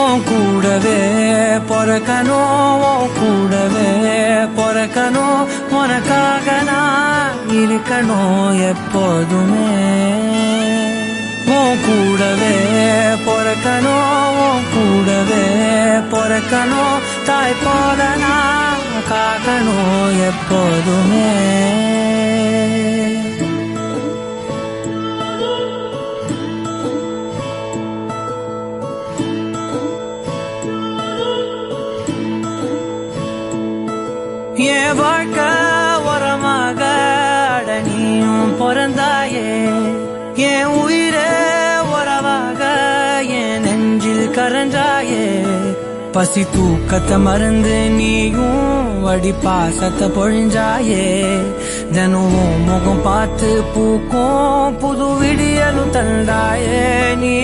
உன் கூடவே பொறக்கணும், உன் கூடவே பொறக்கணும், உனக்காக நான் இருக்கணும் எப்போதுமே. உன் கூடவே பொறக்கணும், உன் கூடவே பொறக்கணும், தாய் போல நான் காக்கணும் எப்போதுமே. என் வாழ்க்கை உரமாக அடனியும் பிறந்தாயே, என் உயிரே உறவாக என் நெஞ்சில் கரஞ்சாயே. பசி தூக்கத்தை மறந்து நீயும் அடி பாசத்தை பொழிஞ்சாயே. தினம் முகம் பார்த்து பூக்கும் புது விடியலும் தந்தாயே நீ.